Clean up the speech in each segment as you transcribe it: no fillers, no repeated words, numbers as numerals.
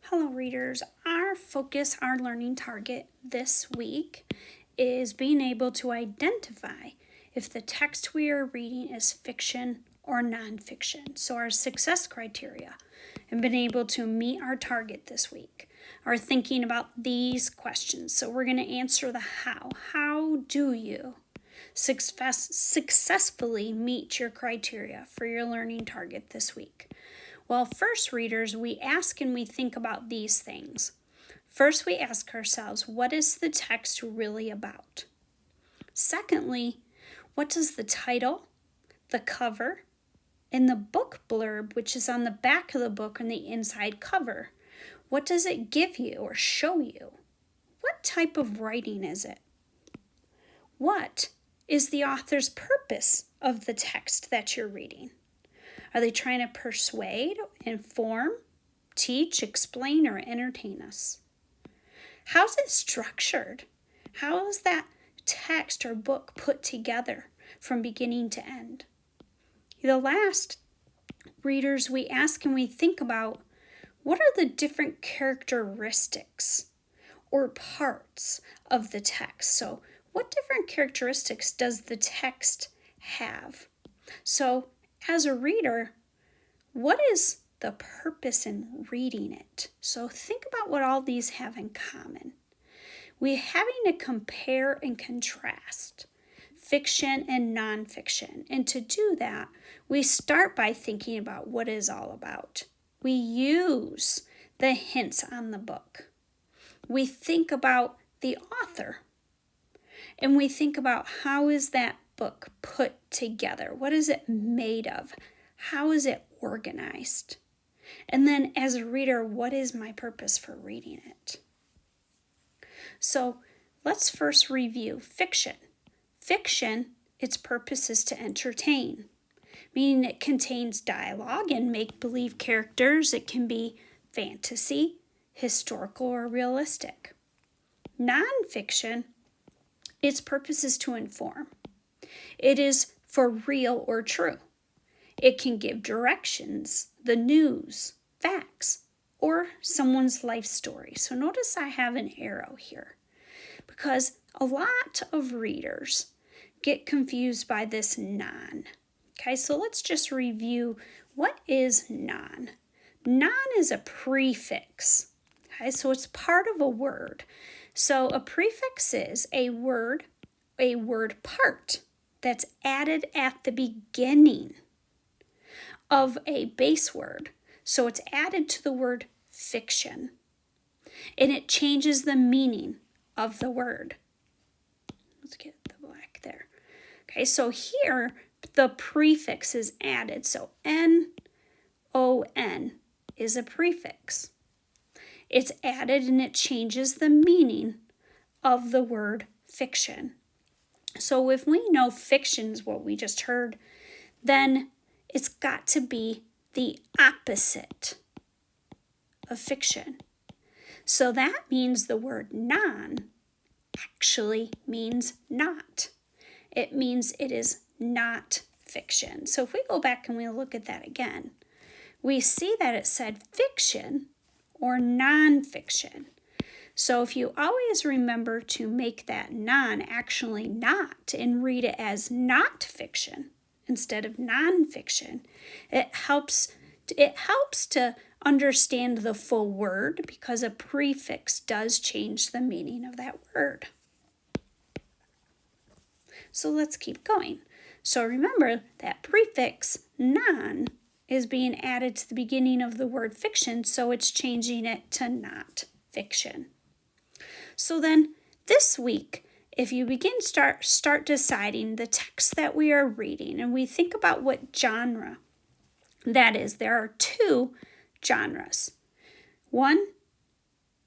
Hello readers, our focus, our learning target this week is being able to identify if the text we are reading is fiction or nonfiction. So our success criteria and been able to meet our target this week are thinking about these questions. So we're going to answer the how. How do you successfully meet your criteria for your learning target this week? Well, first, readers, we ask and we think about these things. First, we ask ourselves, what is the text really about? Secondly, what does the title, the cover, and the book blurb, which is on the back of the book and the inside cover, what does it give you or show you? What type of writing is it? What is the author's purpose of the text that you're reading? Are they trying to persuade, inform, teach, explain, or entertain us? How's it structured? How is that text or book put together from beginning to end? The last, readers, we ask and we think about what are the different characteristics or parts of the text? So what different characteristics does the text have? So as a reader, what is the purpose in reading it? So think about what all these have in common. We're having to compare and contrast fiction and nonfiction. And to do that, we start by thinking about what it is all about. We use the hints on the book. We think about the author. And we think about how is that book put together? What is it made of? How is it organized? And then as a reader, what is my purpose for reading it? So let's first review fiction. Fiction, its purpose is to entertain, meaning it contains dialogue and make-believe characters. It can be fantasy, historical, or realistic. Nonfiction, its purpose is to inform. It is for real or true. It can give directions, the news, facts, or someone's life story. So notice I have an arrow here because a lot of readers get confused by this non. Okay, so let's just review what is non. Non is a prefix. Okay, so it's part of a word. So a prefix is a word part that's added at the beginning of a base word. So it's added to the word fiction. And it changes the meaning of the word. Let's get the black there. Okay, so here the prefix is added. So N-O-N is a prefix. It's added and it changes the meaning of the word fiction. So if we know fiction is what we just heard, then it's got to be the opposite of fiction. So that means the word non actually means not. It means it is not fiction. So if we go back and we look at that again, we see that it said fiction or nonfiction. So if you always remember to make that non actually not and read it as not fiction instead of nonfiction, it helps to understand the full word because a prefix does change the meaning of that word. So let's keep going. So remember that prefix non is being added to the beginning of the word fiction, so it's changing it to not fiction. So then this week, if you start deciding the text that we are reading and we think about what genre that is, there are two genres, 1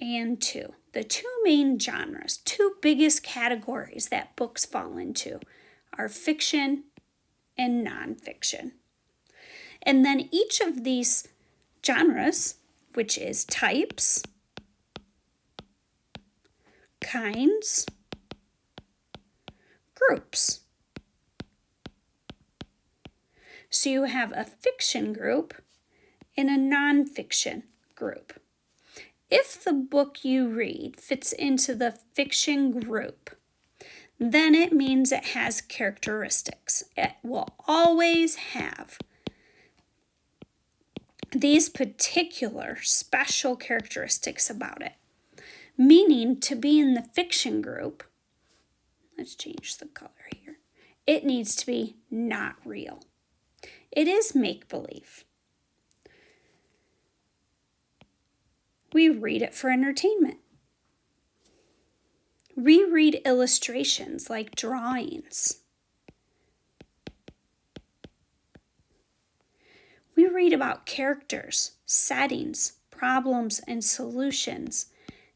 and 2. The two main genres, two biggest categories that books fall into are fiction and nonfiction. And then each of these genres, which is types, kinds, groups. So you have a fiction group and a nonfiction group. If the book you read fits into the fiction group, then it means it has characteristics. It will always have these particular special characteristics about it. Meaning, to be in the fiction group, let's change the color here, it needs to be not real. It is make-believe. We read it for entertainment. We read illustrations like drawings. We read about characters, settings, problems, and solutions.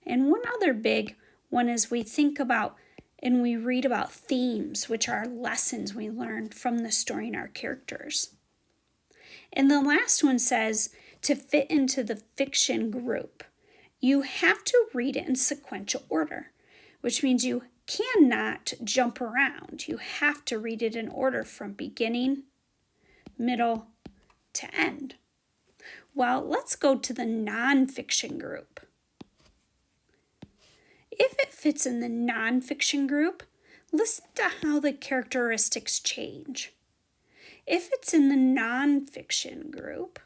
And one other big one is we think about and we read about themes, which are lessons we learn from the story and our characters. And the last one says, to fit into the fiction group, you have to read it in sequential order, which means you cannot jump around. You have to read it in order from beginning, middle, to end. Well, let's go to the nonfiction group. If it fits in the nonfiction group, listen to how the characteristics change. If it's in the nonfiction group,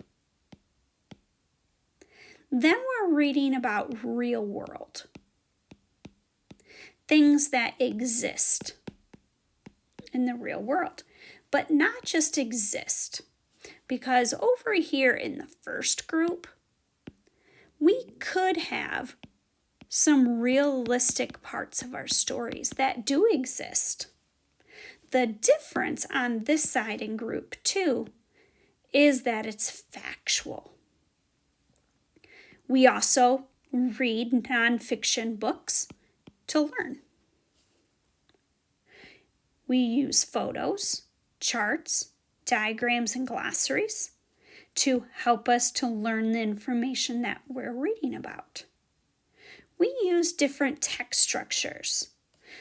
then we're reading about real world, things that exist in the real world, but not just exist, because over here in the first group, we could have some realistic parts of our stories that do exist. The difference on this side in group 2 is that it's factual. We also read nonfiction books to learn. We use photos, charts, diagrams, and glossaries to help us to learn the information that we're reading about. We use different text structures.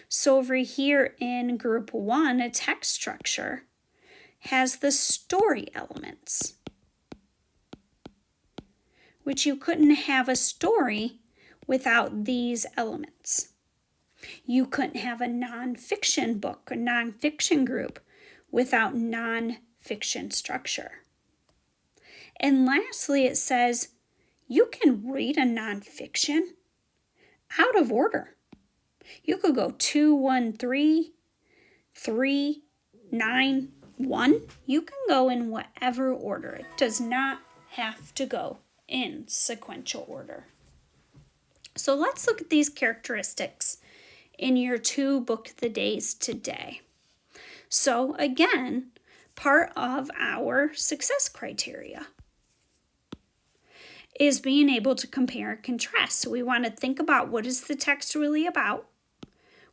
So over here in group 1, a text structure has the story elements, which you couldn't have a story without these elements. You couldn't have a nonfiction book, a nonfiction group, without nonfiction structure. And lastly, it says you can read a nonfiction out of order. You could go 2, 1, 3, 3, 9, 1. You can go in whatever order. It does not have to go in sequential order. So let's look at these characteristics in your 2 book of the days today. So again, part of our success criteria is being able to compare and contrast. So we want to think about, what is the text really about?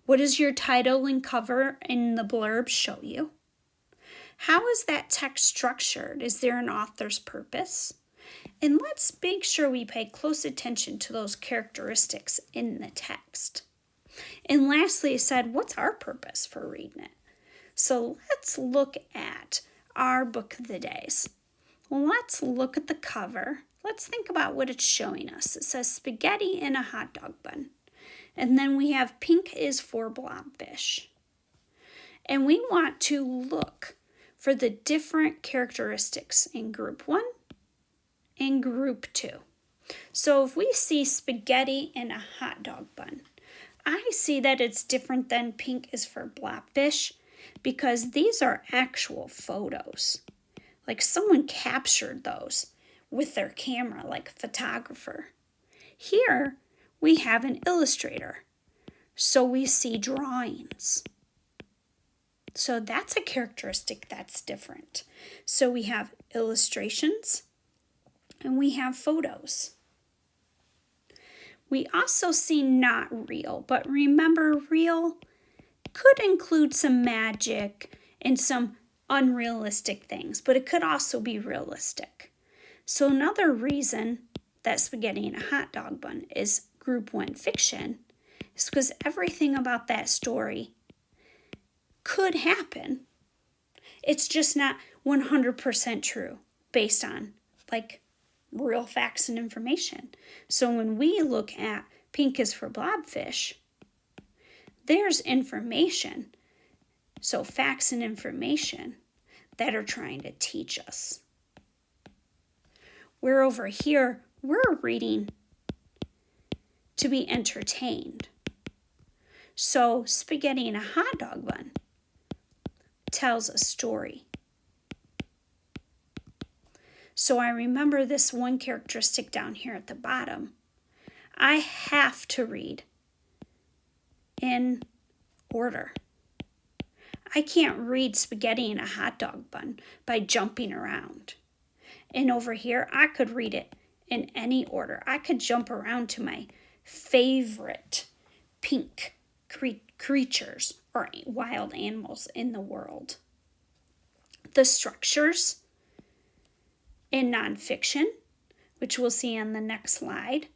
What does your title and cover and the blurb show you? How is that text structured? Is there an author's purpose? And let's make sure we pay close attention to those characteristics in the text. And lastly, it said, what's our purpose for reading it? So let's look at our book of the days. Let's look at the cover. Let's think about what it's showing us. It says spaghetti in a hot dog bun. And then we have pink is for blobfish. And we want to look for the different characteristics in group 1 and group 2. So if we see spaghetti in a hot dog bun, I see that it's different than pink is for blobfish because these are actual photos. Like someone captured those with their camera, like a photographer. Here we have an illustrator, so we see drawings. So that's a characteristic that's different. So we have illustrations and we have photos. We also see not real, but remember, real could include some magic and some unrealistic things, but it could also be realistic. So another reason that spaghetti in a hot dog bun is group 1 fiction is because everything about that story could happen. It's just not 100% true based on like real facts and information. So when we look at pink is for blobfish, there's information. So facts and information that are trying to teach us. Where over here, we're reading to be entertained. So spaghetti in a hot dog bun tells a story. So I remember this one characteristic down here at the bottom. I have to read in order. I can't read spaghetti in a hot dog bun by jumping around. And over here, I could read it in any order. I could jump around to my favorite pink creatures or wild animals in the world. The structures in nonfiction, which we'll see on the next slide,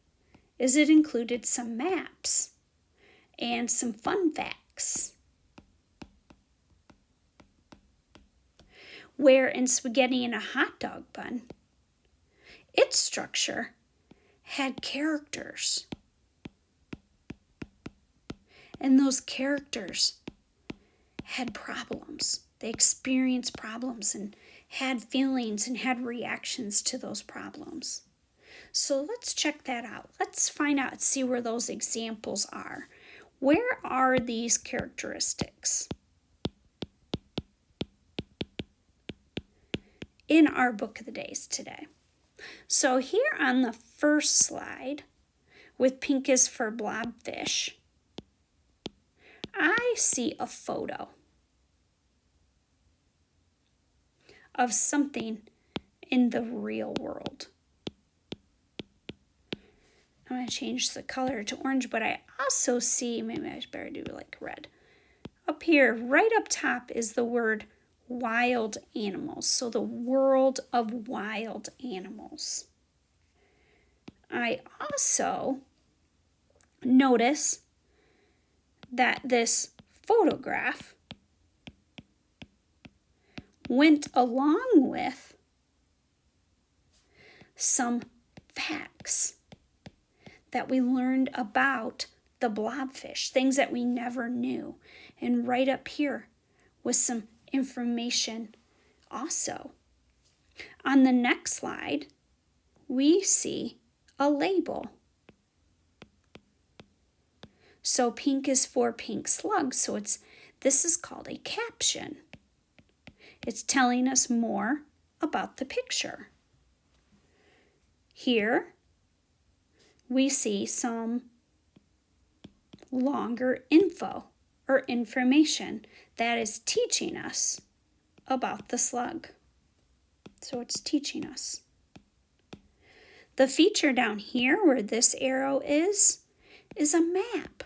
is it included some maps and some fun facts. Where in spaghetti in a hot dog bun, its structure had characters. And those characters had problems. They experienced problems and had feelings and had reactions to those problems. So let's check that out. Let's find out, see where those examples are. Where are these characteristics? In our book of the days today. So here on the first slide, with pink is for blobfish, I see a photo of something in the real world. I'm going to change the color to orange, but I also see, maybe I better do like red. Up here, right up top, is the word wild animals. So the world of wild animals. I also notice that this photograph went along with some facts that we learned about the blobfish, things that we never knew. And right up here was some information also. On the next slide, we see a label. So pink is for pink slug, so this is called a caption. It's telling us more about the picture. Here, we see some longer info or information that is teaching us about the slug. So it's teaching us. The feature down here where this arrow is a map.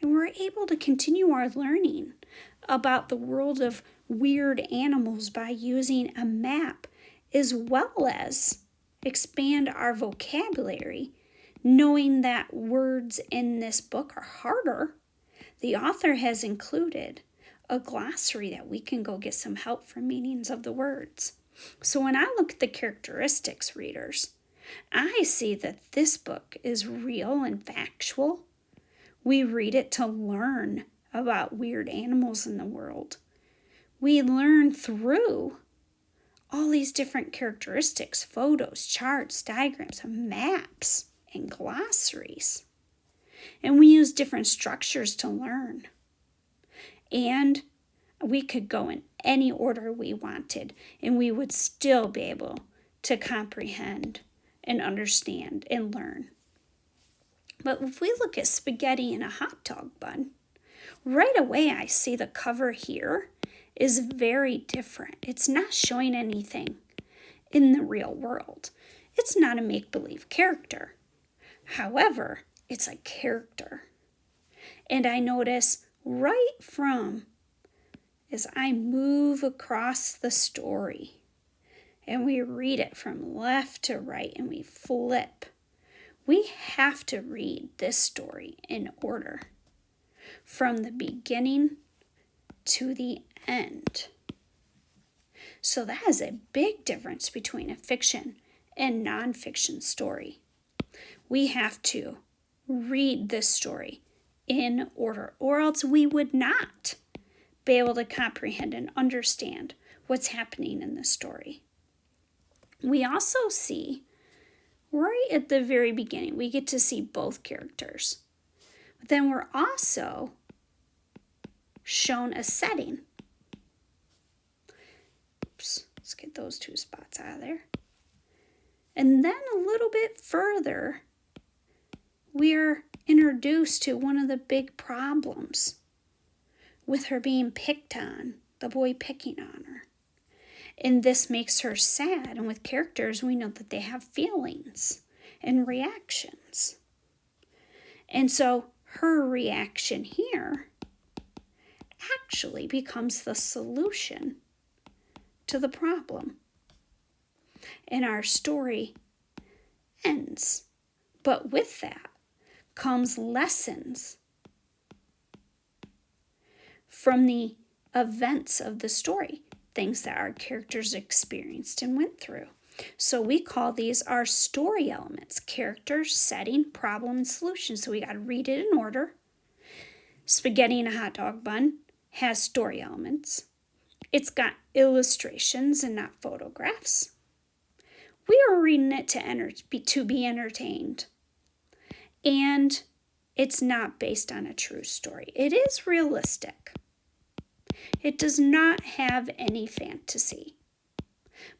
And we're able to continue our learning about the world of weird animals by using a map, as well as expand our vocabulary, knowing that words in this book are harder. The author has included a glossary that we can go get some help for meanings of the words. So when I look at the characteristics, readers, I see that this book is real and factual. We read it to learn about weird animals in the world. We learn through all these different characteristics, photos, charts, diagrams, maps, and glossaries. And we use different structures to learn. And we could go in any order we wanted, and we would still be able to comprehend and understand and learn. But if we look at spaghetti in a hot dog bun, right away I see the cover here is very different. It's not showing anything in the real world. It's not a make-believe character. However, it's a character. And I notice right from as I move across the story and we read it from left to right and we flip, we have to read this story in order from the beginning to the end. So that is a big difference between a fiction and nonfiction story. We have to read this story in order, or else we would not be able to comprehend and understand what's happening in the story. We also see, right at the very beginning, we get to see both characters. But then we're also shown a setting. Oops, let's get those two spots out of there. And then a little bit further, we're introduced to one of the big problems with her being picked on, the boy picking on her. And this makes her sad. And with characters, we know that they have feelings and reactions. And so her reaction here actually becomes the solution to the problem. And our story ends. But with that comes lessons from the events of the story, things that our characters experienced and went through. So we call these our story elements: character, setting, problem, and solution. So we got to read it in order. Spaghetti and a hot dog bun has story elements. It's got illustrations and not photographs. We are reading it to be entertained. And it's not based on a true story. It is realistic. It does not have any fantasy,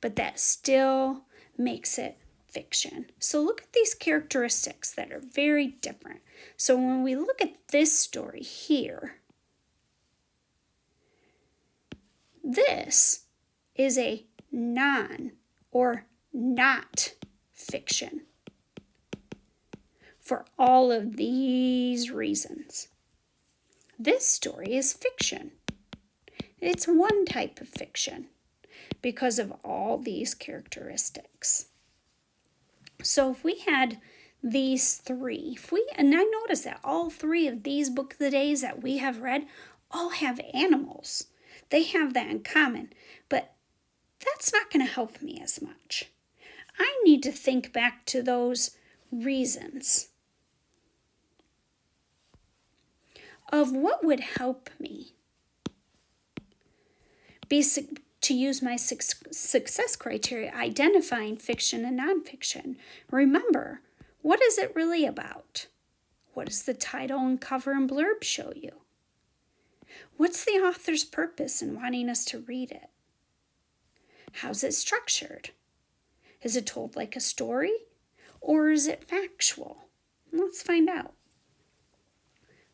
but that still makes it fiction. So look at these characteristics that are very different. So when we look at this story here, this is a non or not fiction for all of these reasons. This story is fiction. It's one type of fiction because of all these characteristics. So if we had these three, and I noticed that all three of these Book of the Days that we have read all have animals. They have that in common, but that's not going to help me as much. I need to think back to those reasons of what would help me to use my success criteria, identifying fiction and nonfiction. Remember, what is it really about? What does the title and cover and blurb show you? What's the author's purpose in wanting us to read it? How's it structured? Is it told like a story, or is it factual? Let's find out.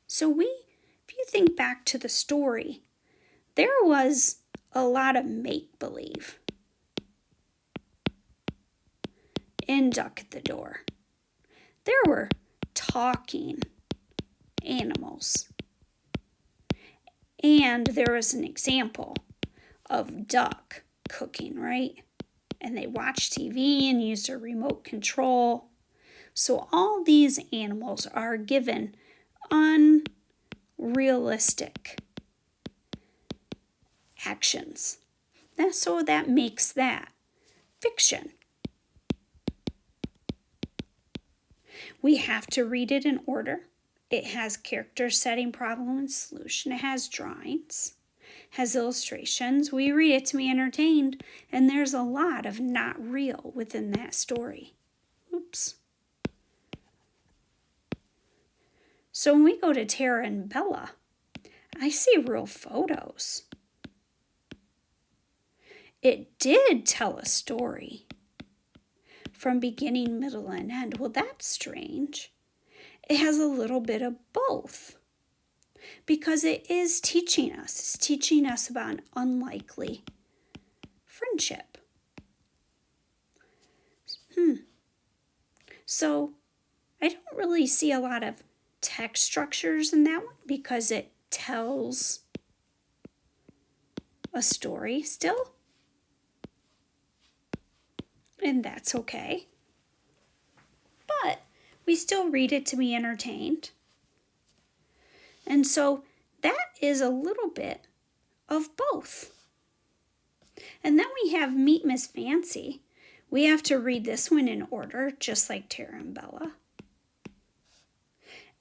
So if you think back to the story, there was a lot of make-believe in Duck at the Door. There were talking animals. And there was an example of Duck cooking, right? And they watched TV and used a remote control. So all these animals are given unrealistic actions. So that makes that fiction. We have to read it in order. It has character, setting, problem, and solution. It has drawings, has illustrations. We read it to be entertained, and there's a lot of not real within that story. Oops. So when we go to Tara and Bella, I see real photos. It did tell a story from beginning, middle, and end. Well, that's strange. It has a little bit of both because it is teaching us. It's teaching us about an unlikely friendship. So I don't really see a lot of text structures in that one because it tells a story still. And that's okay. But we still read it to be entertained. And so that is a little bit of both. And then we have Meet Miss Fancy, We have to read this one in order, just like Tara and Bella.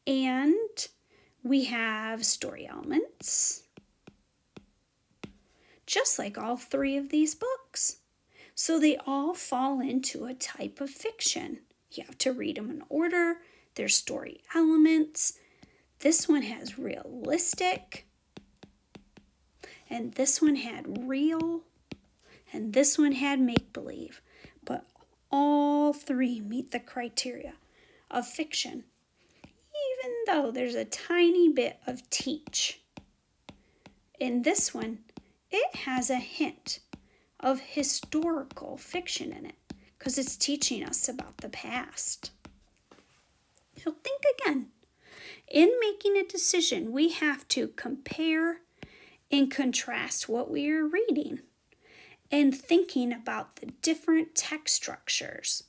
And we have story elements, just like all three of these books. So they all fall into a type of fiction. You have to read them in order. There's story elements. This one has realistic. And this one had real. And this one had make-believe. But all three meet the criteria of fiction, even though there's a tiny bit of teach. In this one, it has a hint of historical fiction in it because it's teaching us about the past. So think again. In making a decision, we have to compare and contrast what we are reading and thinking about the different text structures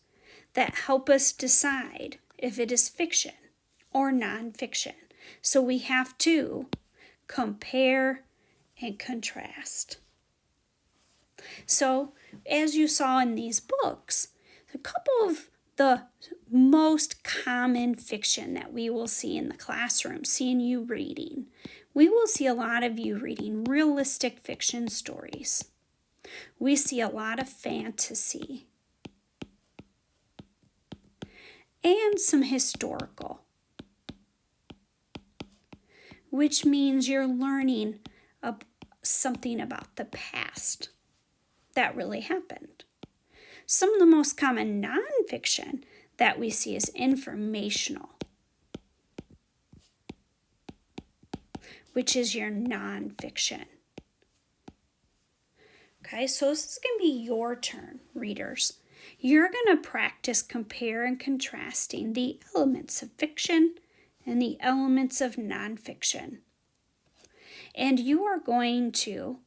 that help us decide if it is fiction or nonfiction. So we have to compare and contrast. So, as you saw in these books, a couple of the most common fiction that we will see in the classroom, seeing you reading, we will see a lot of you reading realistic fiction stories. We see a lot of fantasy and some historical, which means you're learning something about the past that really happened. Some of the most common nonfiction that we see is informational, which is your nonfiction. Okay, so this is going to be your turn, readers. You're going to practice compare and contrasting the elements of fiction and the elements of nonfiction. And you are going to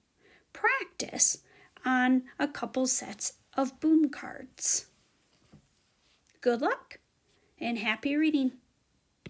practice on a couple sets of boom cards. Good luck and happy reading.